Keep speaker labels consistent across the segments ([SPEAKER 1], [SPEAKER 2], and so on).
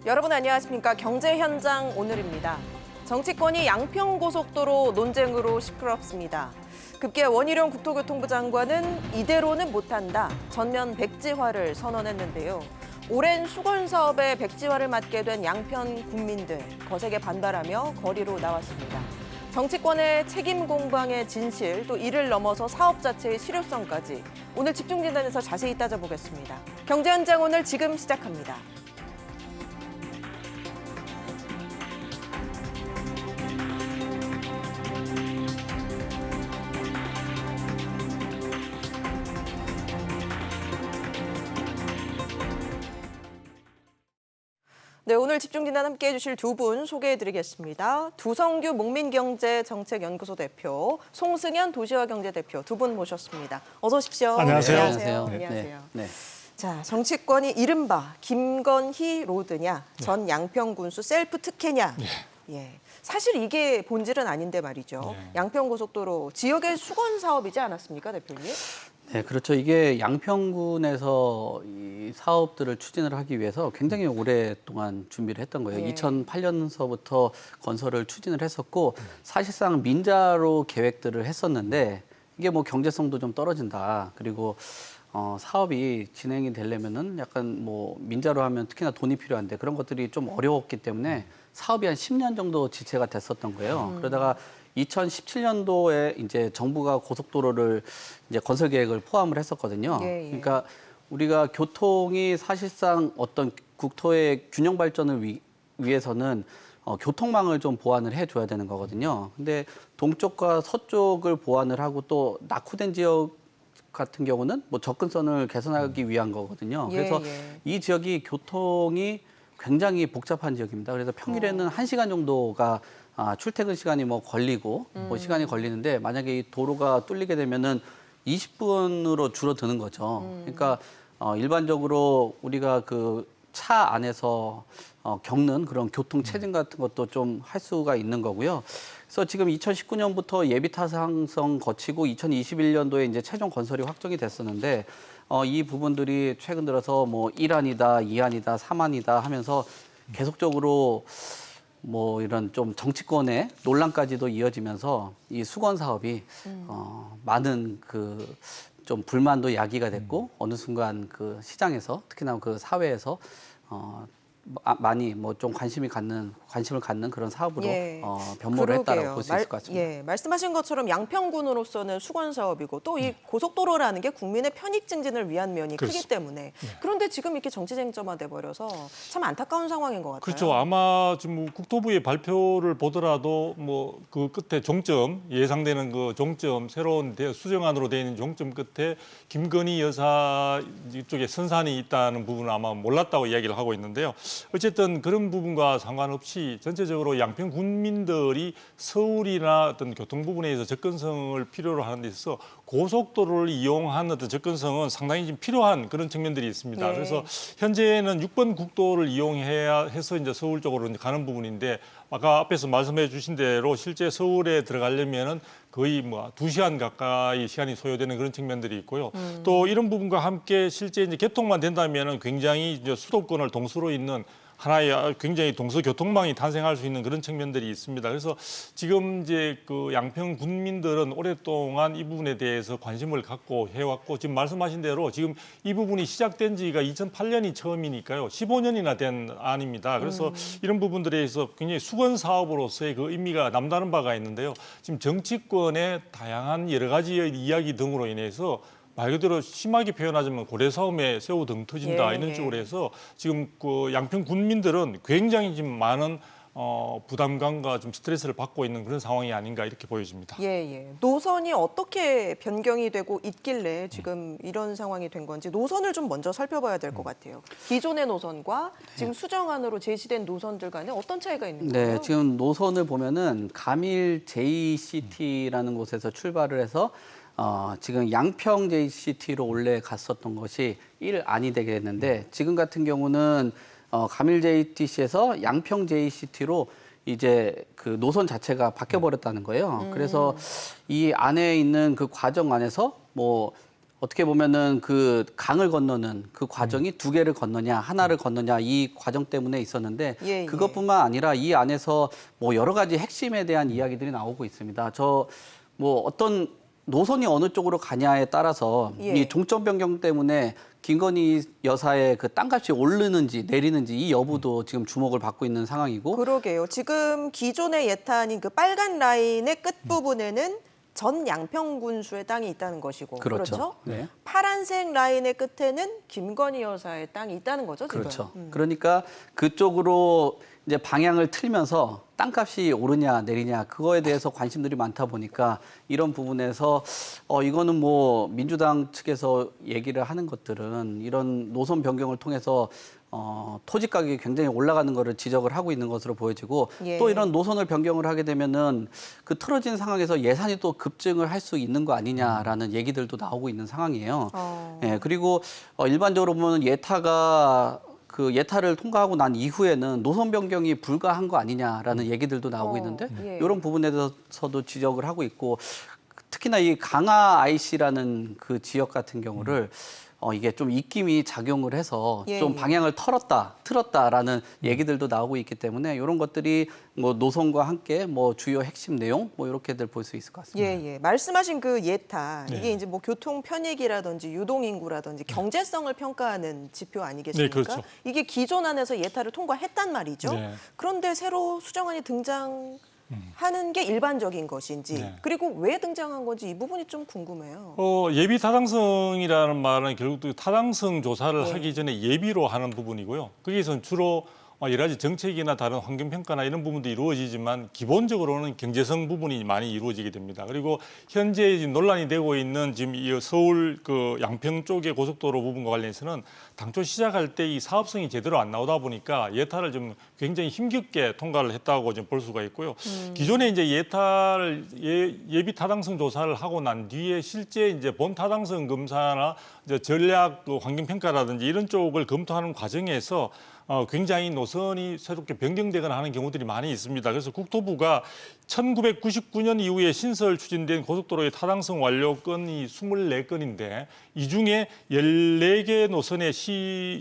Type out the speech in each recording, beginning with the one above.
[SPEAKER 1] 여러분 안녕하십니까? 경제 현장 오늘입니다. 정치권이 양평고속도로 논쟁으로 시끄럽습니다. 급기야 원희룡 국토교통부 장관은 이대로는 못한다. 전면 백지화를 선언했는데요. 오랜 수건 사업에 백지화를 맞게 된 양평 국민들 거세게 반발하며 거리로 나왔습니다. 정치권의 책임 공방의 진실, 또 이를 넘어서 사업 자체의 실효성까지 오늘 집중진단에서 자세히 따져보겠습니다. 경제 현장 오늘 지금 시작합니다. 네, 오늘 집중진단 함께해 주실 두 분 소개해드리겠습니다. 두성규 목민경제정책연구소 대표, 송승현 도시화경제대표 두 분 모셨습니다. 어서 오십시오.
[SPEAKER 2] 안녕하세요.
[SPEAKER 1] 안녕하세요. 안녕하세요.
[SPEAKER 2] 네.
[SPEAKER 1] 자, 정치권이 이른바 김건희 로드냐, 전 양평군수 셀프 특혜냐. 예. 사실 이게 본질은 아닌데 말이죠. 양평고속도로 지역의 수건 사업이지 않았습니까, 대표님?
[SPEAKER 2] 네, 그렇죠. 이게 양평군에서 이 사업들을 추진을 하기 위해서 굉장히 오랫동안 준비를 했던 거예요. 2008년서부터 건설을 추진을 했었고 사실상 민자로 계획들을 했었는데 이게 뭐 경제성도 좀 떨어진다. 그리고 사업이 진행이 되려면은 약간 뭐 민자로 하면 특히나 돈이 필요한데 그런 것들이 좀 어려웠기 때문에 사업이 한 10년 정도 지체가 됐었던 거예요. 그러다가 2017년도에 이제 정부가 고속도로를 이제 건설 계획을 포함을 했었거든요. 그러니까 우리가 교통이 사실상 어떤 국토의 균형 발전을 위해서는 교통망을 좀 보완을 해줘야 되는 거거든요. 근데 동쪽과 서쪽을 보완을 하고 또 낙후된 지역 같은 경우는 뭐 접근성을 개선하기 위한 거거든요. 그래서 이 지역이 교통이 굉장히 복잡한 지역입니다. 그래서 평일에는 1시간 정도가 출퇴근 시간이 뭐 걸리고 뭐 시간이 걸리는데 만약에 이 도로가 뚫리게 되면은 20분으로 줄어드는 거죠. 그러니까 일반적으로 우리가 그 차 안에서 겪는 그런 교통 체증 같은 것도 좀 할 수가 있는 거고요. 그래서 지금 2019년부터 예비 타당성 거치고 2021년도에 이제 최종 건설이 확정이 됐었는데 이 부분들이 최근 들어서 뭐 1안이다, 2안이다, 3안이다 하면서 계속적으로 뭐 이런 좀 정치권의 논란까지도 이어지면서 이 수건 사업이 많은 그 좀 불만도 야기가 됐고 어느 순간 그 시장에서 특히나 그 사회에서 많이 뭐 좀 관심을 갖는 그런 사업으로 변모를 했다라고 볼 수 있을 것 같습니다.
[SPEAKER 1] 말씀하신 것처럼 양평군으로서는 수건 사업이고 또 이 고속도로라는 게 국민의 편익 증진을 위한 면이 크기 때문에 그런데 지금 이렇게 정치 쟁점화돼 버려서 참 안타까운 상황인 것 같아요.
[SPEAKER 3] 그렇죠. 아마 지금 국토부의 발표를 보더라도 뭐 그 끝에 종점 예상되는 그 종점 새로운 수정안으로 되어 있는 종점 끝에 김건희 여사 이쪽에 선산이 있다는 부분은 아마 몰랐다고 이야기를 하고 있는데요. 어쨌든 그런 부분과 상관없이 전체적으로 양평 군민들이 서울이나 어떤 교통 부분에 있어서 접근성을 필요로 하는 데 있어서 고속도로를 이용한 어떤 접근성은 상당히 좀 필요한 그런 측면들이 있습니다. 그래서 현재는 6번 국도를 이용해야 해서 이제 서울 쪽으로 이제 가는 부분인데 아까 앞에서 말씀해 주신 대로 실제 서울에 들어가려면은 거의 뭐 2시간 가까이 시간이 소요되는 그런 측면들이 있고요. 또 이런 부분과 함께 실제 이제 개통만 된다면은 굉장히 이제 수도권을 동서로 잇는 하나의 굉장히 동서 교통망이 탄생할 수 있는 그런 측면들이 있습니다. 그래서 지금 이제 그 양평 군민들은 오랫동안 이 부분에 대해서 관심을 갖고 해왔고 지금 말씀하신 대로 지금 이 부분이 시작된 지가 2008년이 처음이니까요. 15년이나 된 안입니다. 그래서 이런 부분들에 대해서 굉장히 수건 사업으로서의 그 의미가 남다른 바가 있는데요. 지금 정치권의 다양한 여러 가지 이야기 등으로 인해서 말 그대로 심하게 표현하자면 고래싸움에 새우 등 터진다 이런 식으로 해서 지금 그 양평 군민들은 굉장히 지금 많은 부담감과 좀 스트레스를 받고 있는 그런 상황이 아닌가 이렇게 보여집니다.
[SPEAKER 1] 노선이 어떻게 변경이 되고 있길래 지금 이런 상황이 된 건지 노선을 좀 먼저 살펴봐야 될 것 같아요. 기존의 노선과 지금 수정안으로 제시된 노선들 간에 어떤 차이가 있는 거예요?
[SPEAKER 2] 네, 지금 노선을 보면은 가밀 JCT라는 곳에서 출발을 해서 지금 양평 JCT로 원래 갔었던 것이 1안이 되게 됐는데 지금 같은 경우는 가밀 JTC에서 양평 JCT로 이제 그 노선 자체가 바뀌어 버렸다는 거예요. 그래서 이 안에 있는 그 과정 안에서 뭐 어떻게 보면은 그 강을 건너는 그 과정이 두 개를 건너냐, 하나를 건너냐 이 과정 때문에 있었는데
[SPEAKER 1] 예, 예.
[SPEAKER 2] 그것뿐만 아니라 이 안에서 뭐 여러 가지 핵심에 대한 이야기들이 나오고 있습니다. 뭐 어떤 노선이 어느 쪽으로 가냐에 따라서
[SPEAKER 1] 예.
[SPEAKER 2] 이 종점 변경 때문에 김건희 여사의 그 땅값이 오르는지 내리는지 이 여부도 지금 주목을 받고 있는 상황이고
[SPEAKER 1] 그러게요. 지금 기존의 예탄인 그 빨간 라인의 끝부분에는 전 양평군수의 땅이 있다는 것이고
[SPEAKER 2] 그렇죠. 네.
[SPEAKER 1] 파란색 라인의 끝에는 김건희 여사의 땅이 있다는 거죠, 지금.
[SPEAKER 2] 그렇죠. 그러니까 그쪽으로 이제 방향을 틀면서 땅값이 오르냐 내리냐 그거에 대해서 관심들이 많다 보니까 이런 부분에서 이거는 뭐 민주당 측에서 얘기를 하는 것들은 이런 노선 변경을 통해서 토지 가격이 굉장히 올라가는 거를 지적을 하고 있는 것으로 보여지고
[SPEAKER 1] 예.
[SPEAKER 2] 또 이런 노선을 변경을 하게 되면은 그 틀어진 상황에서 예산이 또 급증을 할 수 있는 거 아니냐라는 얘기들도 나오고 있는 상황이에요. 예, 그리고 일반적으로 보면 예타를 통과하고 난 이후에는 노선 변경이 불가한 거 아니냐라는 얘기들도 나오고 있는데
[SPEAKER 1] 예.
[SPEAKER 2] 이런 부분에 대해서도 지적을 하고 있고 특히나 이 강화 IC라는 그 지역 같은 경우를 이게 좀 입김이 작용을 해서
[SPEAKER 1] 예,
[SPEAKER 2] 좀
[SPEAKER 1] 예.
[SPEAKER 2] 방향을 틀었다라는 얘기들도 나오고 있기 때문에 이런 것들이 뭐 노선과 함께 뭐 주요 핵심 내용 뭐 이렇게들 볼 수 있을 것 같습니다.
[SPEAKER 1] 예, 예. 말씀하신 그 예타,
[SPEAKER 3] 네.
[SPEAKER 1] 이게 이제 뭐 교통 편익이라든지 유동인구라든지 경제성을 평가하는 지표 아니겠습니까?
[SPEAKER 3] 네, 그렇죠.
[SPEAKER 1] 이게 기존 안에서 예타를 통과했단 말이죠.
[SPEAKER 3] 네.
[SPEAKER 1] 그런데 새로 수정안이 등장하는 게 일반적인 것인지,
[SPEAKER 3] 네.
[SPEAKER 1] 그리고 왜 등장한 건지 이 부분이 좀 궁금해요.
[SPEAKER 3] 예비 타당성이라는 말은 결국 또 타당성 조사를
[SPEAKER 1] 네.
[SPEAKER 3] 하기 전에 예비로 하는 부분이고요. 거기서는 주로 여러 가지 정책이나 다른 환경평가나 이런 부분도 이루어지지만 기본적으로는 경제성 부분이 많이 이루어지게 됩니다. 그리고 현재 지금 논란이 되고 있는 지금 이 서울 그 양평 쪽의 고속도로 부분과 관련해서는 당초 시작할 때 이 사업성이 제대로 안 나오다 보니까 예타를 좀 굉장히 힘겹게 통과를 했다고 좀 볼 수가 있고요. 기존에 이제 예타를 예비 타당성 조사를 하고 난 뒤에 실제 이제 본 타당성 검사나 이제 전략 그 환경평가라든지 이런 쪽을 검토하는 과정에서 굉장히 노선이 새롭게 변경되거나 하는 경우들이 많이 있습니다. 그래서 국토부가 1999년 이후에 신설 추진된 고속도로의 타당성 완료 건이 24건인데 이 중에 14개 노선의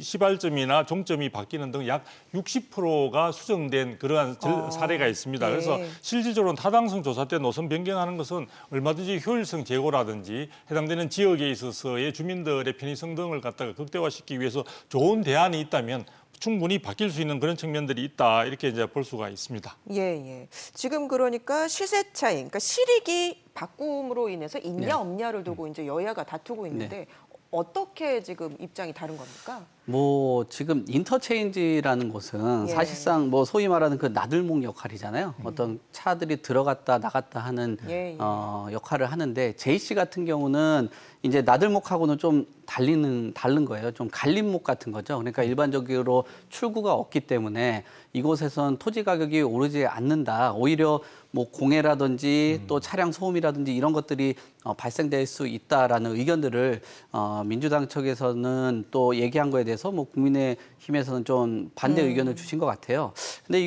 [SPEAKER 3] 시발점이나 종점이 바뀌는 등 약 60%가 수정된 그러한 사례가 있습니다.
[SPEAKER 1] 예.
[SPEAKER 3] 그래서 실질적으로 타당성 조사 때 노선 변경하는 것은 얼마든지 효율성 제고라든지 해당되는 지역에 있어서의 주민들의 편의성 등을 갖다가 극대화시키기 위해서 좋은 대안이 있다면 충분히 바뀔 수 있는 그런 측면들이 있다 이렇게 이제 볼 수가 있습니다.
[SPEAKER 1] 예, 예. 지금 그러니까 시세 차이, 그러니까 실익이 바꿈으로 인해서 있냐
[SPEAKER 2] 네.
[SPEAKER 1] 없냐를 두고 이제 여야가 다투고 있는데 어떻게 지금 입장이 다른 겁니까?
[SPEAKER 2] 뭐 지금 인터체인지라는 곳은
[SPEAKER 1] 예.
[SPEAKER 2] 사실상 뭐 소위 말하는 그 나들목 역할이잖아요. 어떤 차들이 들어갔다 나갔다 하는
[SPEAKER 1] 예, 예.
[SPEAKER 2] 역할을 하는데 JC 같은 경우는 이제 나들목하고는 좀 다른 거예요. 좀 갈림목 같은 거죠. 그러니까 일반적으로 출구가 없기 때문에 이곳에선 토지 가격이 오르지 않는다. 오히려 뭐 공해라든지 또 차량 소음이라든지 이런 것들이 발생될 수 있다라는 의견들을 민주당 측에서는 또 얘기한 거에 대해서 뭐 국민의힘에서는 좀 반대 의견을 주신 것 같아요. 근데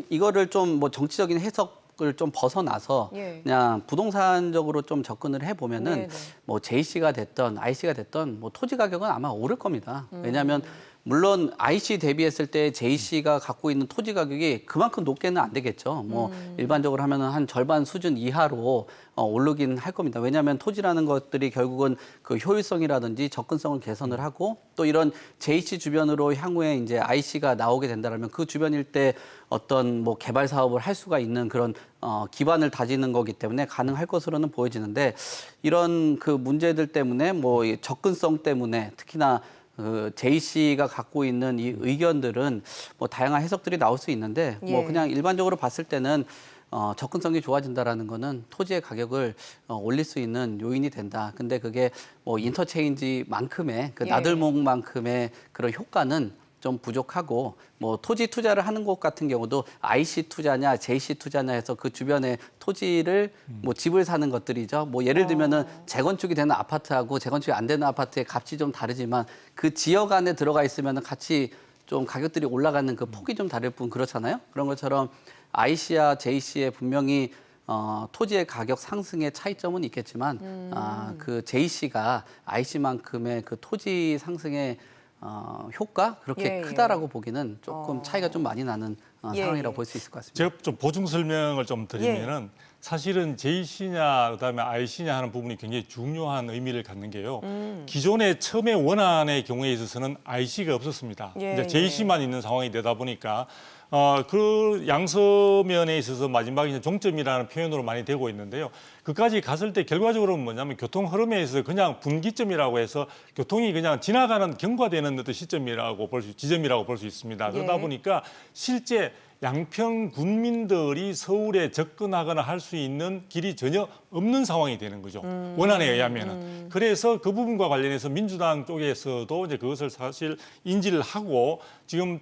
[SPEAKER 2] 이거를 좀 뭐 정치적인 해석을 좀 벗어나서
[SPEAKER 1] 예.
[SPEAKER 2] 그냥 부동산적으로 좀 접근을 해보면은
[SPEAKER 1] 네네.
[SPEAKER 2] 뭐 JC가 됐던 IC가 됐던 뭐 토지 가격은 아마 오를 겁니다. 왜냐하면 물론 IC 대비했을 때 JC가 갖고 있는 토지 가격이 그만큼 높게는 안 되겠죠. 뭐 일반적으로 하면은 한 절반 수준 이하로 오르긴 할 겁니다. 왜냐하면 토지라는 것들이 결국은 그 효율성이라든지 접근성을 개선을 하고 또 이런 JC 주변으로 향후에 이제 IC가 나오게 된다면 그 주변일 때 어떤 뭐 개발 사업을 할 수가 있는 그런 기반을 다지는 거기 때문에 가능할 것으로는 보여지는데 이런 그 문제들 때문에 뭐 이 접근성 때문에 특히나 그 JC가 갖고 있는 이 의견들은 뭐 다양한 해석들이 나올 수 있는데 뭐
[SPEAKER 1] 예.
[SPEAKER 2] 그냥 일반적으로 봤을 때는 접근성이 좋아진다라는 거는 토지의 가격을 올릴 수 있는 요인이 된다. 근데 그게 뭐 인터체인지만큼의 그
[SPEAKER 1] 예.
[SPEAKER 2] 나들목만큼의 그런 효과는 좀 부족하고 뭐 토지 투자를 하는 곳 같은 경우도 IC 투자냐 JC 투자냐 해서 그 주변에 토지를 뭐 집을 사는 것들이죠. 뭐 예를 들면은 재건축이 되는 아파트하고 재건축이 안 되는 아파트의 값이 좀 다르지만 그 지역 안에 들어가 있으면은 같이 좀 가격들이 올라가는 그 폭이 좀 다를 뿐 그렇잖아요. 그런 것처럼 IC와 JC에 분명히 토지의 가격 상승의 차이점은 있겠지만 그 JC가 IC만큼의 그 토지 상승의 효과 그렇게
[SPEAKER 1] 예,
[SPEAKER 2] 크다라고 보기는 조금 차이가 좀 많이 나는 상황이라고 볼 수 있을 것 같습니다.
[SPEAKER 3] 제가 좀 보충 설명을 좀 드리면은 사실은 JC냐 그다음에 IC냐 하는 부분이 굉장히 중요한 의미를 갖는 게요. 기존의 처음에 원안의 경우에 있어서는 IC가 없었습니다.
[SPEAKER 1] 예,
[SPEAKER 3] 이제 JC만 있는 상황이 되다 보니까 그 양서면에 있어서 마지막에 이제 종점이라는 표현으로 많이 되고 있는데요. 그까지 갔을 때 결과적으로는 뭐냐면 교통 흐름에 있어서 그냥 분기점이라고 해서 교통이 그냥 지나가는 경과되는 어떤 시점이라고 지점이라고 볼 수 있습니다. 그러다 보니까 실제 양평 군민들이 서울에 접근하거나 할 수 있는 길이 전혀 없는 상황이 되는 거죠. 원안에 의하면은. 그래서 그 부분과 관련해서 민주당 쪽에서도 이제 그것을 사실 인지를 하고 지금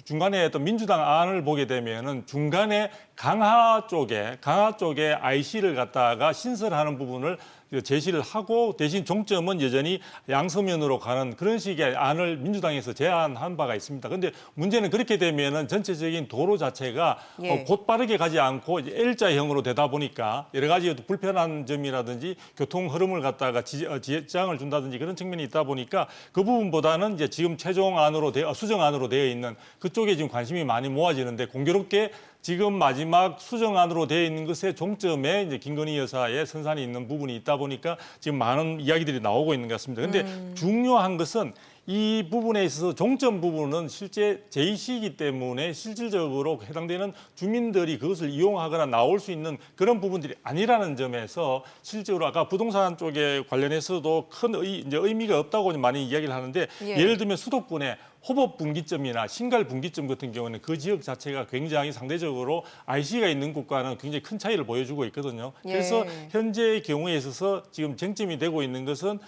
[SPEAKER 3] 중간에 어떤 민주당 안을 보게 되면은 중간에 강화 쪽에 IC를 갖다가 신설하는 부분을 제시를 하고 대신 종점은 여전히 양서면으로 가는 그런 식의 안을 민주당에서 제안한 바가 있습니다. 그런데 문제는 그렇게 되면은 전체적인 도로 자체가 곧바르게 가지 않고 이제 L자형으로 되다 보니까 여러 가지 불편한 점이라든지 교통 흐름을 갖다가 지장을 준다든지 그런 측면이 있다 보니까 그 부분보다는 이제 지금 최종안으로 수정안으로 되어 있는 그쪽에 지금 관심이 많이 모아지는데 공교롭게 지금 마지막 수정안으로 되어 있는 것의 종점에 이제 김건희 여사의 선산이 있는 부분이 있다 보니까 지금 많은 이야기들이 나오고 있는 것 같습니다. 그런데 중요한 것은 이 부분에 있어서 종점 부분은 실제 JC이기 때문에 실질적으로 해당되는 주민들이 그것을 이용하거나 나올 수 있는 그런 부분들이 아니라는 점에서 실제로 아까 부동산 쪽에 관련해서도 큰 의미가 없다고 많이 이야기를 하는데 예를 들면 수도권에 호법 분기점이나 신갈 분기점 같은 경우는 그 지역 자체가 굉장히 상대적으로 IC가 있는 곳과는 굉장히 큰 차이를 보여주고 있거든요. 그래서 현재의 경우에 있어서 지금 쟁점이 되고 있는 것은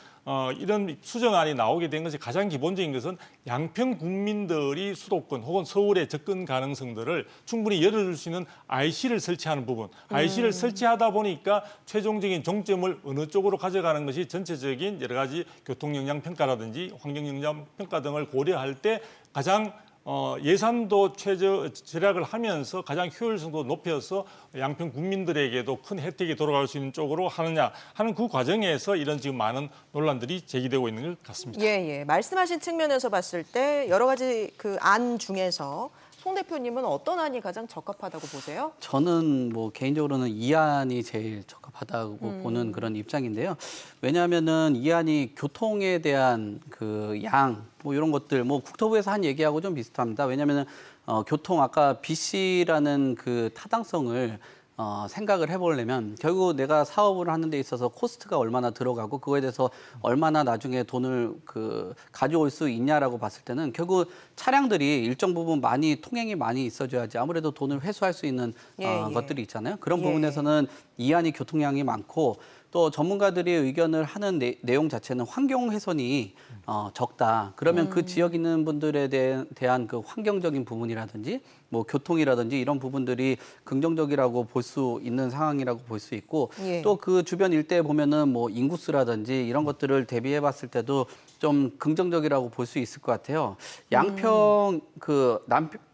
[SPEAKER 3] 이런 수정안이 나오게 된 것이 가장 기본적인 것은 양평 국민들이 수도권 혹은 서울의 접근 가능성들을 충분히 열어줄 수 있는 IC를 설치하는 부분. IC를 설치하다 보니까 최종적인 종점을 어느 쪽으로 가져가는 것이 전체적인 여러 가지 교통 영향 평가라든지 환경 영향 평가 등을 고려할 때 가장 예산도 절약을 하면서 가장 효율성도 높여서 양평 국민들에게도 큰 혜택이 돌아갈 수 있는 쪽으로 하느냐 하는 그 과정에서 이런 지금 많은 논란들이 제기되고 있는 것 같습니다.
[SPEAKER 1] 말씀하신 측면에서 봤을 때 여러 가지 그 안 중에서 송 대표님은 어떤 안이 가장 적합하다고 보세요?
[SPEAKER 2] 저는 뭐 개인적으로는 이 안이 제일 적합하다고 보는 그런 입장인데요. 왜냐하면은 이 안이 교통에 대한 그 뭐 이런 것들 뭐 국토부에서 한 얘기하고 좀 비슷합니다. 왜냐하면은 교통 아까 BC라는 그 타당성을 생각을 해보려면 결국 내가 사업을 하는 데 있어서 코스트가 얼마나 들어가고 그거에 대해서 얼마나 나중에 돈을 가져올 수 있냐라고 봤을 때는 결국 차량들이 일정 부분 통행이 많이 있어줘야지 아무래도 돈을 회수할 수 있는 것들이 있잖아요. 그런 부분에서는 이 안이 교통량이 많고 또 전문가들이 의견을 하는 내용 자체는 환경 훼손이 적다. 그러면 그 지역 있는 분들에 대한 그 환경적인 부분이라든지 뭐 교통이라든지 이런 부분들이 긍정적이라고 볼 수 있는 상황이라고 볼 수 있고 또 그 주변 일대에 보면은 뭐 인구수라든지 이런 것들을 대비해 봤을 때도 좀 긍정적이라고 볼 수 있을 것 같아요. 양평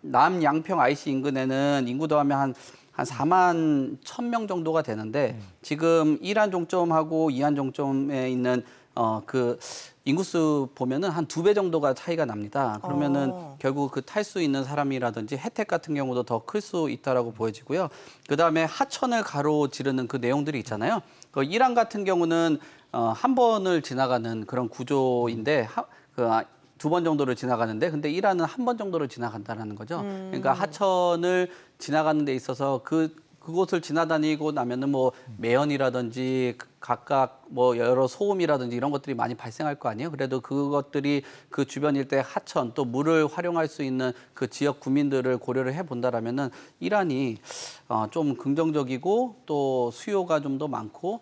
[SPEAKER 2] 남양평 IC 인근에는 인구 더하면 한 4만 1,000명 정도가 되는데 지금 1안 종점하고 2안 종점에 있는 그 인구수 보면은 한 2배 정도가 차이가 납니다. 그러면은 결국 그 탈 수 있는 사람이라든지 혜택 같은 경우도 더 클 수 있다라고 보여지고요. 그다음에 하천을 가로지르는 그 내용들이 있잖아요. 그 1안 같은 경우는 한 번을 지나가는 그런 구조인데 두 번 정도를 지나가는데 근데 1안은 한 번 정도를 지나간다는 거죠. 그러니까 하천을 지나가는 데 있어서 그곳을 지나다니고 나면은 뭐 매연이라든지 각각 뭐 여러 소음이라든지 이런 것들이 많이 발생할 거 아니에요. 그래도 그것들이 그 주변 일대 하천 또 물을 활용할 수 있는 그 지역 구민들을 고려를 해본다라면은 1안이 좀 긍정적이고 또 수요가 좀 더 많고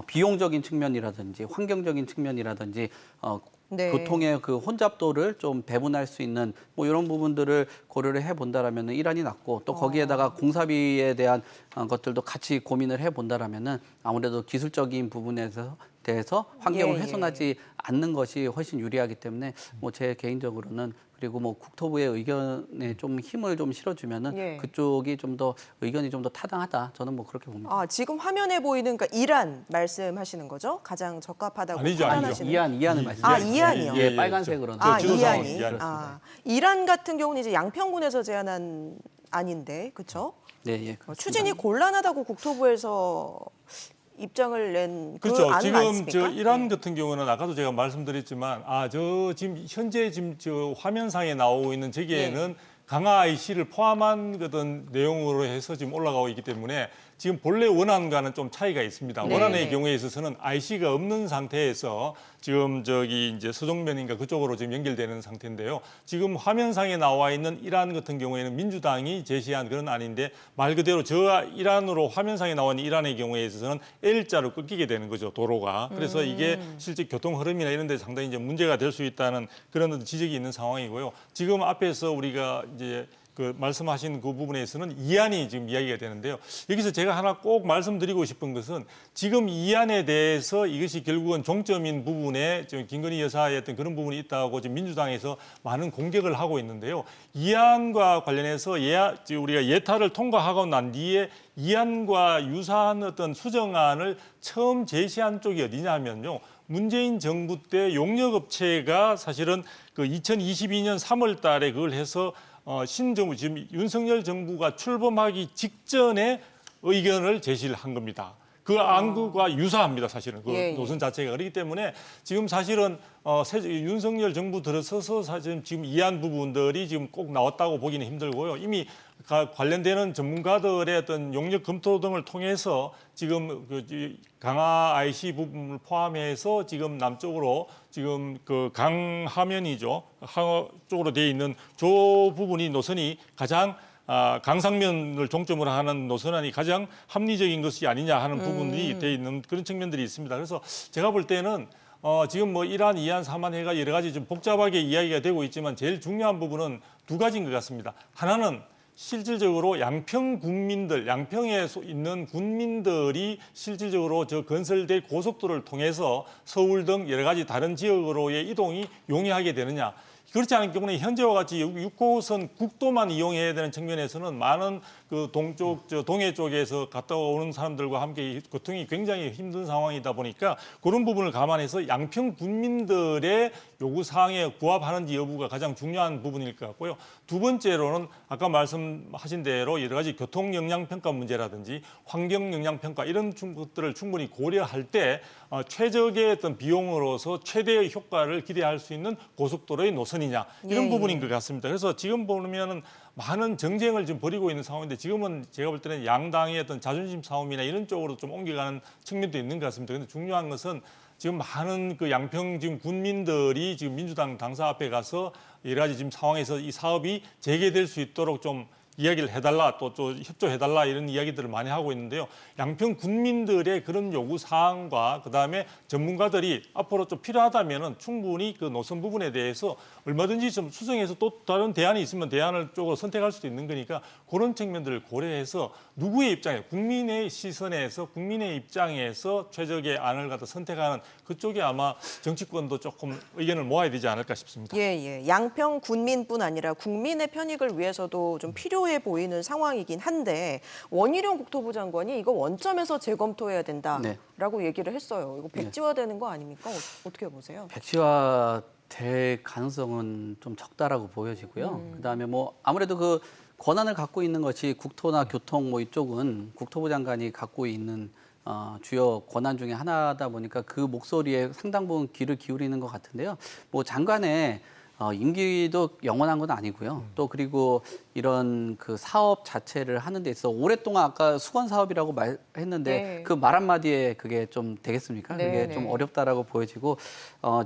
[SPEAKER 2] 비용적인 측면이라든지 환경적인 측면이라든지 교통의 그 혼잡도를 좀 배분할 수 있는 뭐 이런 부분들을 고려를 해본다라면 1안이 낫고 또 거기에다가 공사비에 대한 것들도 같이 고민을 해본다라면은 아무래도 기술적인 부분에 대해서 환경을 훼손하지 않는 것이 훨씬 유리하기 때문에 뭐 제 개인적으로는 그리고 뭐 국토부의 의견에 좀 힘을 좀 실어주면은
[SPEAKER 1] 예.
[SPEAKER 2] 그쪽이 좀 더 의견이 좀 더 타당하다. 저는 뭐 그렇게 봅니다.
[SPEAKER 1] 아, 지금 화면에 보이는 그러니까 이란 말씀하시는 거죠? 가장 적합하다고
[SPEAKER 3] 아니죠,
[SPEAKER 1] 판단하시는.
[SPEAKER 2] 이안을 말씀.
[SPEAKER 1] 아, 이안이요?
[SPEAKER 2] 예, 빨간색으로.
[SPEAKER 1] 아,
[SPEAKER 3] 지도상황
[SPEAKER 1] 이안이.
[SPEAKER 3] 이안.
[SPEAKER 1] 아, 이란 같은 경우는 이제 양평군에서 제안한 안인데, 그렇죠?
[SPEAKER 2] 네, 예.
[SPEAKER 1] 추진이 곤란하다고 국토부에서 입장을 낸 그
[SPEAKER 3] 그렇죠.
[SPEAKER 1] 안은
[SPEAKER 3] 지금
[SPEAKER 1] 맞습니까?
[SPEAKER 3] 저 이란
[SPEAKER 1] 예.
[SPEAKER 3] 같은 경우는 아까도 제가 말씀드렸지만 저 지금 현재 지금 저 화면상에 나오고 있는 저기에는 강화 IC를 포함한 그런 내용으로 해서 지금 올라가고 있기 때문에 지금 본래 원안과는 좀 차이가 있습니다.
[SPEAKER 1] 네.
[SPEAKER 3] 원안의
[SPEAKER 1] 네.
[SPEAKER 3] 경우에 있어서는 IC가 없는 상태에서 지금 저기 이제 서정면인가 그쪽으로 지금 연결되는 상태인데요. 지금 화면상에 나와 있는 이란 같은 경우에는 민주당이 제시한 그런 안인데 말 그대로 저 이란으로 화면상에 나와 있는 이란의 경우에 있어서는 L자로 끊기게 되는 거죠, 도로가. 그래서 이게 실제 교통 흐름이나 이런 데 상당히 이제 문제가 될 수 있다는 그런 지적이 있는 상황이고요. 지금 앞에서 우리가 이제 그 말씀하신 그 부분에서는 이안이 지금 이야기가 되는데요. 여기서 제가 하나 꼭 말씀드리고 싶은 것은 지금 이안에 대해서 이것이 결국은 종점인 부분에 지금 김건희 여사의 어떤 그런 부분이 있다고 지금 민주당에서 많은 공격을 하고 있는데요. 이안과 관련해서 우리가 예타를 통과하고 난 뒤에 이안과 유사한 어떤 수정안을 처음 제시한 쪽이 어디냐 하면요. 문재인 정부 때 용역업체가 사실은 그 2022년 3월 달에 그걸 해서 신정부 지금 윤석열 정부가 출범하기 직전에 의견을 제시를 한 겁니다. 그 안과 유사합니다, 사실은 그
[SPEAKER 1] 예, 예.
[SPEAKER 3] 노선 자체가. 그렇기 때문에 지금 사실은 윤석열 정부 들어서서 사실 지금 이한 부분들이 지금 꼭 나왔다고 보기는 힘들고요. 이미 관련되는 전문가들의 어떤 용역 검토 등을 통해서 지금 그 강화 IC 부분을 포함해서 지금 남쪽으로 지금 그 강하면이죠. 항 쪽으로 되어 있는 저 부분이 노선이 가장 강상면을 종점으로 하는 노선안이 가장 합리적인 것이 아니냐 하는 부분이 되어 있는 그런 측면들이 있습니다. 그래서 제가 볼 때는 지금 뭐 이란, 이안, 삼안 해가 여러 가지 좀 복잡하게 이야기가 되고 있지만 제일 중요한 부분은 두 가지인 것 같습니다. 하나는 실질적으로 양평 군민들, 양평에 있는 군민들이 실질적으로 저 건설될 고속도로를 통해서 서울 등 여러 가지 다른 지역으로의 이동이 용이하게 되느냐. 그렇지 않은 경우는 현재와 같이 6호선 국도만 이용해야 되는 측면에서는 많은 그 동쪽, 동해 쪽에서 갔다 오는 사람들과 함께 교통이 굉장히 힘든 상황이다 보니까 그런 부분을 감안해서 양평 군민들의 요구 사항에 부합하는지 여부가 가장 중요한 부분일 것 같고요. 두 번째로는 아까 말씀하신 대로 여러 가지 교통 영향 평가 문제라든지 환경 영향 평가 이런 것들을 충분히 고려할 때 최적의 어떤 비용으로서 최대의 효과를 기대할 수 있는 고속도로의 노선이냐 이런
[SPEAKER 1] 예,
[SPEAKER 3] 부분인 것 같습니다. 그래서 지금 보면은 많은 정쟁을 지금 벌이고 있는 상황인데 지금은 제가 볼 때는 양당의 어떤 자존심 싸움이나 이런 쪽으로 좀 옮겨가는 측면도 있는 것 같습니다. 그런데 중요한 것은 지금 많은 그 양평 지금 군민들이 지금 민주당 당사 앞에 가서 여러 가지 지금 상황에서 이 사업이 재개될 수 있도록 좀 이야기를 해달라 또 협조해달라 이런 이야기들을 많이 하고 있는데요. 양평 군민들의 그런 요구 사항과 그다음에 전문가들이 앞으로 좀 필요하다면은 충분히 그 노선 부분에 대해서 얼마든지 좀 수정해서 또 다른 대안이 있으면 대안을 쪽으로 선택할 수도 있는 거니까 그런 측면들을 고려해서 누구의 입장에 국민의 시선에서 국민의 입장에서 최적의 안을 갖다 선택하는 그쪽에 아마 정치권도 조금 의견을 모아야 되지 않을까 싶습니다.
[SPEAKER 1] 예. 양평 군민뿐 아니라 국민의 편익을 위해서도 좀 필요해 보이는 상황이긴 한데 원희룡 국토부 장관이 이거 원점에서 재검토해야 된다라고 얘기를 했어요. 이거 백지화되는 거 아닙니까? 어떻게 보세요?
[SPEAKER 2] 백지화 될 가능성은 좀 적다라고 보여지고요. 그다음에 뭐 아무래도 그 권한을 갖고 있는 것이 국토나 교통 뭐 이쪽은 국토부 장관이 갖고 있는 주요 권한 중에 하나다 보니까 그 목소리에 상당 부분 귀를 기울이는 것 같은데요. 뭐 장관의 임기도 영원한 건 아니고요. 또 그리고 이런 그 사업 자체를 하는 데 있어 오랫동안 아까 수건 사업이라고 말했는데
[SPEAKER 1] 네.
[SPEAKER 2] 그 말 한마디에 그게 좀 되겠습니까?
[SPEAKER 1] 네,
[SPEAKER 2] 그게
[SPEAKER 1] 네.
[SPEAKER 2] 좀 어렵다라고 보여지고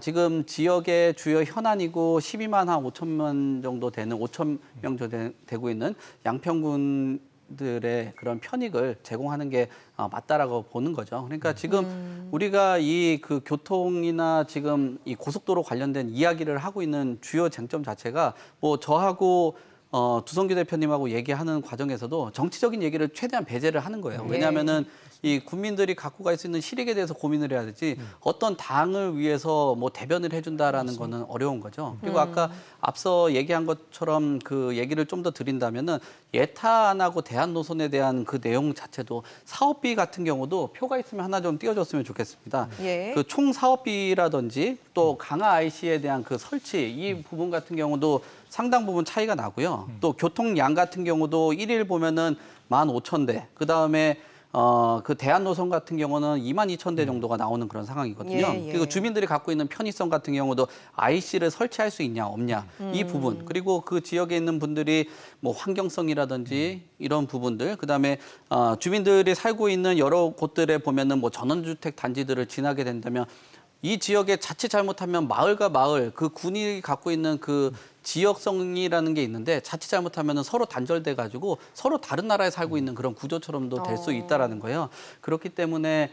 [SPEAKER 2] 지금 지역의 주요 현안이고 12만 한 5천 명 정도 되는 5천 명 정도 되고 있는 양평군들의 그런 편익을 제공하는 게 맞다라고 보는 거죠. 그러니까 지금 우리가 이 그 교통이나 지금 이 고속도로 관련된 이야기를 하고 있는 주요 쟁점 자체가 뭐 저하고 두성규 대표님하고 얘기하는 과정에서도 정치적인 얘기를 최대한 배제를 하는 거예요. 왜냐하면은 이 국민들이 갖고 갈 수 있는 실익에 대해서 고민을 해야 되지 어떤 당을 위해서 뭐 대변을 해준다라는 거는 어려운 거죠. 그리고 아까 앞서 얘기한 것처럼 그 얘기를 좀 더 드린다면은 예탄하고 대안 노선에 대한 그 내용 자체도 사업비 같은 경우도 표가 있으면 하나 좀 띄워줬으면 좋겠습니다.
[SPEAKER 1] 예.
[SPEAKER 2] 그 총 사업비라든지 또 강화 IC에 대한 그 설치 이 부분 같은 경우도 상당 부분 차이가 나고요. 또 교통량 같은 경우도 일일 보면은 15,000대, 그다음에 그 대안 노선 같은 경우는 22,000대 정도가 나오는 그런 상황이거든요.
[SPEAKER 1] 예, 예.
[SPEAKER 2] 그리고 주민들이 갖고 있는 편의성 같은 경우도 IC를 설치할 수 있냐 없냐 이 부분, 그리고 그 지역에 있는 분들이 뭐 환경성이라든지 이런 부분들, 그다음에 주민들이 살고 있는 여러 곳들에 보면은 뭐 전원주택 단지들을 지나게 된다면 이 지역에 자칫 잘못하면 마을과 마을, 그 군이 갖고 있는 그 지역성이라는 게 있는데 자칫 잘못하면 서로 단절돼 가지고 서로 다른 나라에 살고 있는 그런 구조처럼도 될 수 있다라는 거예요. 그렇기 때문에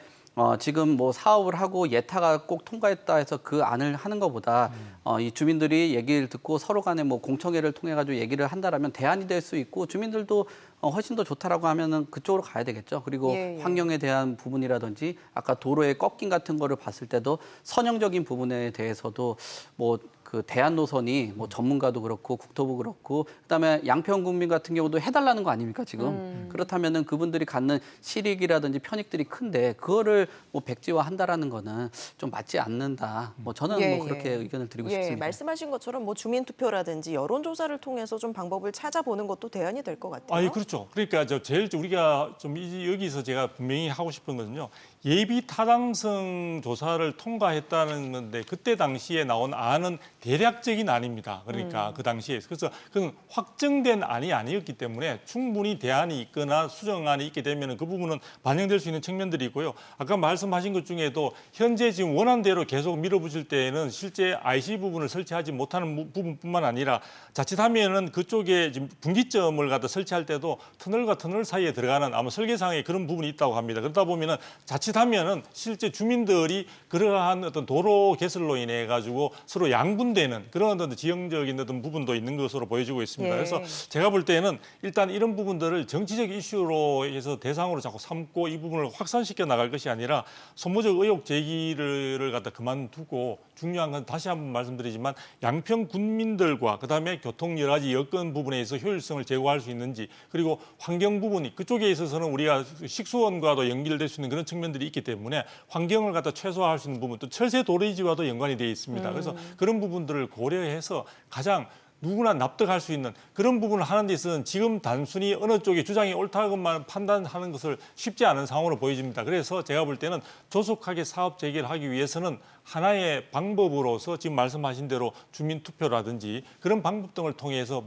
[SPEAKER 2] 지금 뭐 사업을 하고 예타가 꼭 통과했다 해서 그 안을 하는 것보다 이 주민들이 얘기를 듣고 서로 간에 뭐 공청회를 통해 가지고 얘기를 한다라면 대안이 될 수 있고 주민들도 훨씬 더 좋다라고 하면은 그쪽으로 가야 되겠죠. 그리고
[SPEAKER 1] 예, 예.
[SPEAKER 2] 환경에 대한 부분이라든지 아까 도로의 꺾임 같은 거를 봤을 때도 선형적인 부분에 대해서도 뭐 그 대안 노선이 뭐 전문가도 그렇고 국토부 그렇고 그다음에 양평 국민 같은 경우도 해달라는 거 아닙니까 지금? 그렇다면은 그분들이 갖는 실익이라든지 편익들이 큰데 그거를 뭐 백지화한다라는 거는 좀 맞지 않는다. 뭐 저는
[SPEAKER 1] 예,
[SPEAKER 2] 뭐 그렇게
[SPEAKER 1] 예.
[SPEAKER 2] 의견을 드리고
[SPEAKER 1] 예,
[SPEAKER 2] 싶습니다.
[SPEAKER 1] 말씀하신 것처럼 뭐 주민 투표라든지 여론 조사를 통해서 좀 방법을 찾아보는 것도 대안이 될 것 같아요.
[SPEAKER 3] 그렇죠. 그러니까 제일 우리가 좀 여기서 제가 분명히 하고 싶은 것은요. 예비 타당성 조사를 통과했다는 건데 그때 당시에 나온 안은 대략적인 안입니다. 그러니까 그 당시에 그래서 그건 확정된 안이 아니었기 때문에 충분히 대안이 있거나 수정안이 있게 되면 그 부분은 반영될 수 있는 측면들이 있고요. 아까 말씀하신 것 중에도 현재 지금 원안대로 계속 밀어붙일 때에는 실제 IC 부분을 설치하지 못하는 부분뿐만 아니라 자칫하면은 그쪽에 지금 분기점을 갖다 설치할 때도 터널과 터널 사이에 들어가는 아마 설계상에 그런 부분이 있다고 합니다. 그러다 보면은 자칫하면은 실제 주민들이 그러한 어떤 도로 개설로 인해 가지고 서로 양분되는 그런 어떤 지형적인 어떤 부분도 있는 것으로 보여지고 있습니다.
[SPEAKER 1] 예.
[SPEAKER 3] 그래서 제가 볼 때는 일단 이런 부분들을 정치적 이슈로 해서 대상으로 자꾸 삼고 이 부분을 확산시켜 나갈 것이 아니라 소모적 의혹 제기를 갖다 그만두고 중요한 건 다시 한번 말씀드리지만 양평 군민들과 그다음에 교통 여러 가지 여건 부분에 있어서 효율성을 제고할 수 있는지 그리고 환경 부분이 그쪽에 있어서는 우리가 식수원과도 연결될 수 있는 그런 측면들이 있기 때문에 환경을 갖다 최소화할 수 있는 부분 또 철새 도로지와도 연관이 되어 있습니다. 그래서 그런 부분들을 고려해서 가장 누구나 납득할 수 있는 그런 부분을 하는 데 있어서는 지금 단순히 어느 쪽의 주장이 옳다고만 판단하는 것을 쉽지 않은 상황으로 보여집니다. 그래서 제가 볼 때는 조속하게 사업 재개를 하기 위해서는 하나의 방법으로서 지금 말씀하신 대로 주민투표라든지 그런 방법 등을 통해서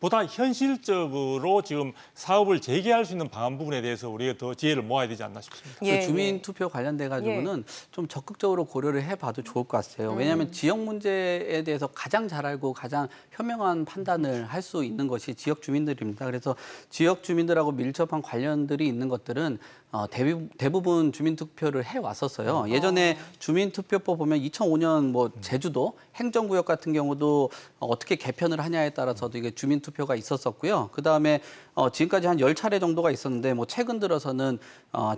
[SPEAKER 3] 보다 현실적으로 지금 사업을 재개할 수 있는 방안 부분에 대해서 우리가 더 지혜를 모아야 되지 않나 싶습니다.
[SPEAKER 1] 예,
[SPEAKER 2] 그 주민 투표 관련돼 가지고는 좀 적극적으로 고려를 해봐도 좋을 것 같아요. 왜냐하면 지역 문제에 대해서 가장 잘 알고 가장 현명한 판단을 할 수 있는 것이 지역 주민들입니다. 그래서 지역 주민들하고 밀접한 관련들이 있는 것들은 대부분 주민투표를 해왔었어요. 예전에 주민투표법 보면 2005년 뭐 제주도 행정구역 같은 경우도 어떻게 개편을 하냐에 따라서도 이게 주민투표가 있었었고요. 그다음에 지금까지 한 10차례 정도가 있었는데 뭐 최근 들어서는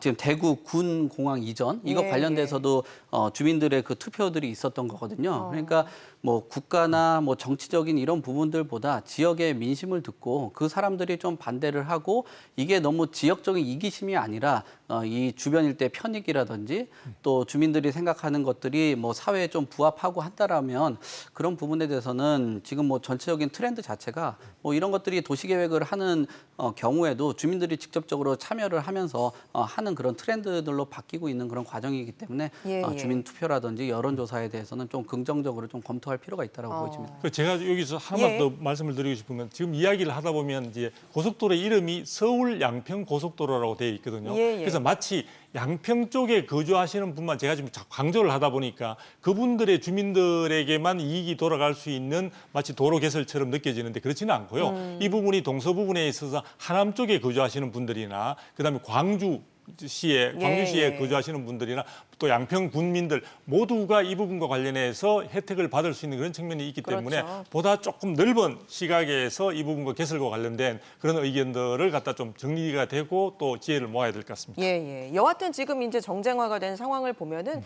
[SPEAKER 2] 지금 대구 군 공항 이전 이거
[SPEAKER 1] 예,
[SPEAKER 2] 관련돼서도 주민들의 그 투표들이 있었던 거거든요. 그러니까 뭐 국가나 뭐 정치적인 이런 부분들보다 지역의 민심을 듣고 그 사람들이 좀 반대를 하고 이게 너무 지역적인 이기심이 아니라 이 주변 일대 편익이라든지 또 주민들이 생각하는 것들이 뭐 사회에 좀 부합하고 한다라면 그런 부분에 대해서는 지금 뭐 전체적인 트렌드 자체가 뭐 이런 것들이 도시계획을 하는 경우에도 주민들이 직접적으로 참여를 하면서 하는 그런 트렌드들로 바뀌고 있는 그런 과정이기 때문에
[SPEAKER 1] 예, 예.
[SPEAKER 2] 주민 투표라든지 여론조사에 대해서는 좀 긍정적으로 좀 검토할 필요가 있다고 보여집니다.
[SPEAKER 3] 제가 여기서 하나만
[SPEAKER 1] 예.
[SPEAKER 3] 더 말씀을 드리고 싶은 건 지금 이야기를 하다 보면 이제 고속도로 이름이 서울 양평 고속도로라고 되어 있거든요.
[SPEAKER 1] 예, 예.
[SPEAKER 3] 그래서 마치 양평 쪽에 거주하시는 분만 제가 지금 강조를 하다 보니까 그분들의 주민들에게만 이익이 돌아갈 수 있는 마치 도로 개설처럼 느껴지는데 그렇지는 않고요. 이 부분이 동서 부분에 있어서 하남 쪽에 거주하시는 분들이나 그다음에 광주 광주시에
[SPEAKER 1] 예.
[SPEAKER 3] 거주하시는 분들이나 또 양평 군민들 모두가 이 부분과 관련해서 혜택을 받을 수 있는 그런 측면이 있기 때문에
[SPEAKER 1] 그렇죠.
[SPEAKER 3] 보다 조금 넓은 시각에서 이 부분과 개설과 관련된 그런 의견들을 갖다 좀 정리가 되고 또 지혜를 모아야 될 것 같습니다.
[SPEAKER 1] 예. 여하튼 지금 이제 정쟁화가 된 상황을 보면은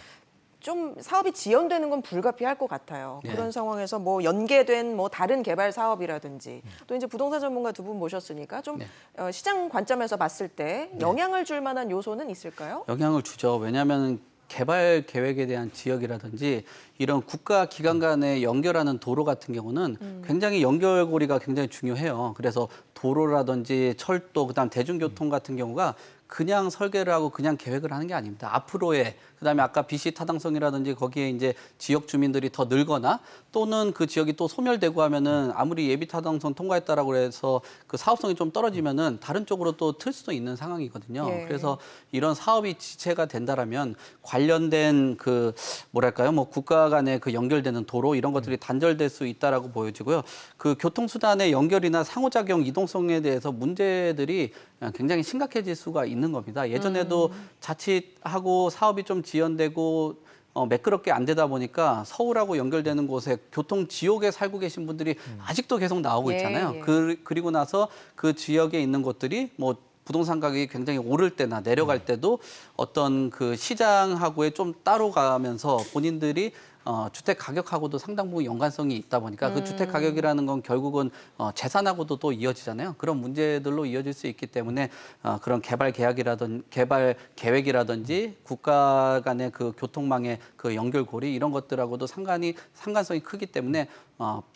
[SPEAKER 1] 좀 사업이 지연되는 건 불가피할 것 같아요.
[SPEAKER 2] 네.
[SPEAKER 1] 그런 상황에서 뭐 연계된 뭐 다른 개발 사업이라든지 또 이제 부동산 전문가 두 분 모셨으니까 좀
[SPEAKER 2] 네.
[SPEAKER 1] 시장 관점에서 봤을 때 영향을 줄 만한 요소는 있을까요?
[SPEAKER 2] 영향을 주죠. 왜냐하면 개발 계획에 대한 지역이라든지 이런 국가 기관 간에 연결하는 도로 같은 경우는 굉장히 연결고리가 굉장히 중요해요. 그래서 도로라든지 철도, 그다음 대중교통 같은 경우가 그냥 설계를 하고 그냥 계획을 하는 게 아닙니다. 앞으로의 그다음에 아까 BC 타당성이라든지 거기에 이제 지역 주민들이 더 늘거나 또는 그 지역이 또 소멸되고 하면은 아무리 예비 타당성 통과했다라고 해서 그 사업성이 좀 떨어지면은 다른 쪽으로 또 틀 수도 있는 상황이거든요.
[SPEAKER 1] 예.
[SPEAKER 2] 그래서 이런 사업이 지체가 된다라면 관련된 그 뭐랄까요, 뭐 국가 간에 그 연결되는 도로 이런 것들이 단절될 수 있다라고 보여지고요. 그 교통수단의 연결이나 상호작용 이동성에 대해서 문제들이 굉장히 심각해질 수가 있는 겁니다. 예전에도 자칫하고 사업이 좀 지연되고 매끄럽게 안 되다 보니까 서울하고 연결되는 곳에 교통 지옥에 살고 계신 분들이 아직도 계속 나오고 있잖아요.
[SPEAKER 1] 예.
[SPEAKER 2] 그리고 나서 그 지역에 있는 곳들이 뭐 부동산 가격이 굉장히 오를 때나 내려갈 때도 어떤 그 시장하고의 좀 따로 가면서 본인들이 주택 가격하고도 상당 부분 연관성이 있다 보니까 그 주택 가격이라는 건 결국은 재산하고도 또 이어지잖아요. 그런 문제들로 이어질 수 있기 때문에 그런 개발 계획이라든지 국가 간의 그 교통망의 그 연결고리 이런 것들하고도 상관성이 크기 때문에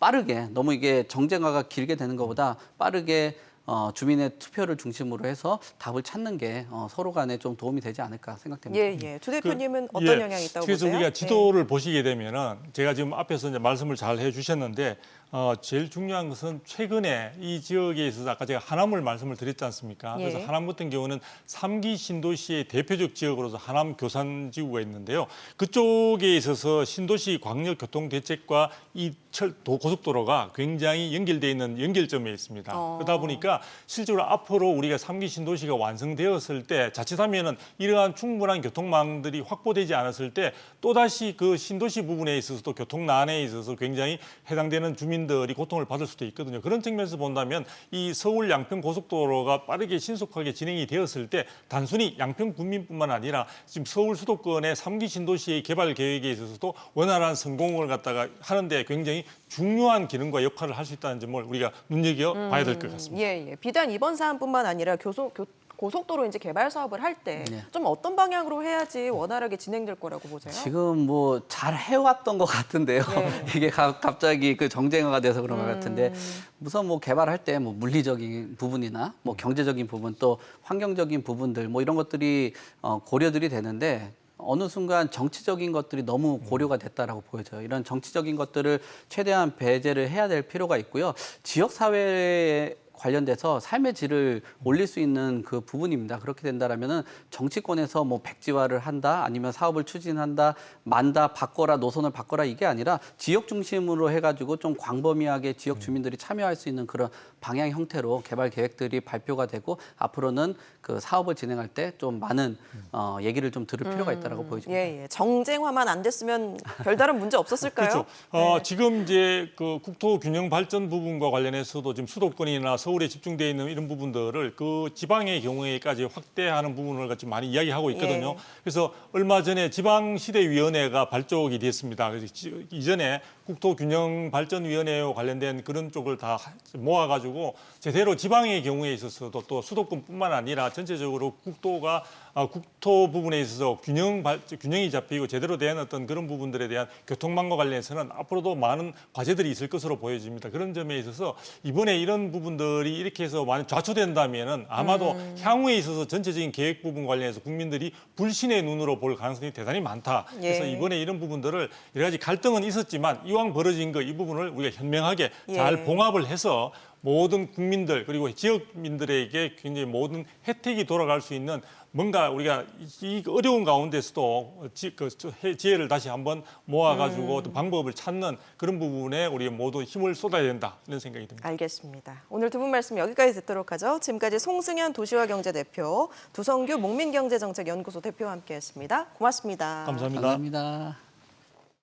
[SPEAKER 2] 빠르게 너무 이게 정쟁화가 길게 되는 것보다 빠르게 주민의 투표를 중심으로 해서 답을 찾는 게 서로 간에 좀 도움이 되지 않을까 생각됩니다.
[SPEAKER 1] 예. 두 대표님은 어떤 영향이 있다고
[SPEAKER 3] 그래서
[SPEAKER 1] 보세요?
[SPEAKER 3] 우리가 지도를 보시게 되면은 제가 지금 앞에서 이제 말씀을 잘 해주셨는데 제일 중요한 것은 최근에 이 지역에 있어서 아까 제가 하남을 말씀을 드렸지 않습니까?
[SPEAKER 1] 예.
[SPEAKER 3] 그래서 하남 같은 경우는 3기 신도시의 대표적 지역으로서 하남 교산지구가 있는데요. 그쪽에 있어서 신도시 광역교통대책과 이 고속도로가 굉장히 연결되어 있는 연결점에 있습니다. 그러다 보니까 실제로 앞으로 우리가 3기 신도시가 완성되었을 때 자칫하면은 이러한 충분한 교통망들이 확보되지 않았을 때 또다시 그 신도시 부분에 있어서도 교통난에 있어서 굉장히 해당되는 주민들이 고통을 받을 수도 있거든요. 그런 측면에서 본다면 이 서울 양평 고속도로가 빠르게 신속하게 진행이 되었을 때 단순히 양평 군민뿐만 아니라 지금 서울 수도권의 3기 신도시의 개발 계획에 있어서도 원활한 성공을 갖다가 하는데 굉장히 중요한 기능과 역할을 할 수 있다는 점을 우리가 눈여겨봐야 될 것 같습니다.
[SPEAKER 1] 예. 비단 이번 사안뿐만 아니라 고속도로 이제 개발 사업을 할 때 좀
[SPEAKER 2] 네.
[SPEAKER 1] 어떤 방향으로 해야지 원활하게 진행될 거라고 보세요?
[SPEAKER 2] 지금 뭐 잘 해왔던 것 같은데요.
[SPEAKER 1] 네.
[SPEAKER 2] 이게 갑자기 그 정쟁화가 돼서 그런 것 같은데 우선 뭐 개발할 때 뭐 물리적인 부분이나 뭐 경제적인 부분 또 환경적인 부분들 뭐 이런 것들이 고려들이 되는데 어느 순간 정치적인 것들이 너무 고려가 됐다라고 보여져요. 이런 정치적인 것들을 최대한 배제를 해야 될 필요가 있고요. 지역 사회에 관련돼서 삶의 질을 올릴 수 있는 그 부분입니다. 그렇게 된다라면은 정치권에서 뭐 백지화를 한다, 아니면 사업을 추진한다, 만다, 바꿔라, 노선을 바꿔라 이게 아니라 지역 중심으로 해가지고 좀 광범위하게 지역 주민들이 참여할 수 있는 그런 방향 형태로 개발 계획들이 발표가 되고 앞으로는 그 사업을 진행할 때 좀 많은 얘기를 좀 들을 필요가 있다라고 보여집니다.
[SPEAKER 1] 예. 정쟁화만 안 됐으면 별다른 문제 없었을까요?
[SPEAKER 3] 그렇죠. 지금 이제 그 국토 균형 발전 부분과 관련해서도 지금 수도권이나 서울에 집중되어 있는 이런 부분들을 그 지방의 경우에까지 확대하는 부분을 같이 많이 이야기하고 있거든요.
[SPEAKER 1] 예.
[SPEAKER 3] 그래서 얼마 전에 지방시대위원회가 발족이 됐습니다. 그래서 이전에 국토균형발전위원회와 관련된 그런 쪽을 다 모아가지고 제대로 지방의 경우에 있어서도 또 수도권뿐만 아니라 전체적으로 국토 부분에 있어서 균형이 잡히고 제대로 된 어떤 그런 부분들에 대한 교통망과 관련해서는 앞으로도 많은 과제들이 있을 것으로 보여집니다. 그런 점에 있어서 이번에 이런 부분들이 이렇게 해서 많이 좌초된다면은 아마도 향후에 있어서 전체적인 계획 부분 관련해서 국민들이 불신의 눈으로 볼 가능성이 대단히 많다. 그래서
[SPEAKER 1] 예.
[SPEAKER 3] 이번에 이런 부분들을 여러 가지 갈등은 있었지만 이 이왕 벌어진 거 이 부분을 우리가 현명하게
[SPEAKER 1] 예.
[SPEAKER 3] 잘 봉합을 해서 모든 국민들 그리고 지역민들에게 굉장히 모든 혜택이 돌아갈 수 있는 뭔가 우리가 이 어려운 가운데서도 지혜를 다시 한번 모아가지고 또 방법을 찾는 그런 부분에 우리 모두 힘을 쏟아야 된다 이런 생각이 듭니다.
[SPEAKER 1] 알겠습니다. 오늘 두 분 말씀 여기까지 듣도록 하죠. 지금까지 송승현 도시화경제 대표, 두성규 목민경제정책연구소 대표와 함께했습니다. 고맙습니다.
[SPEAKER 3] 감사합니다.
[SPEAKER 2] 감사합니다.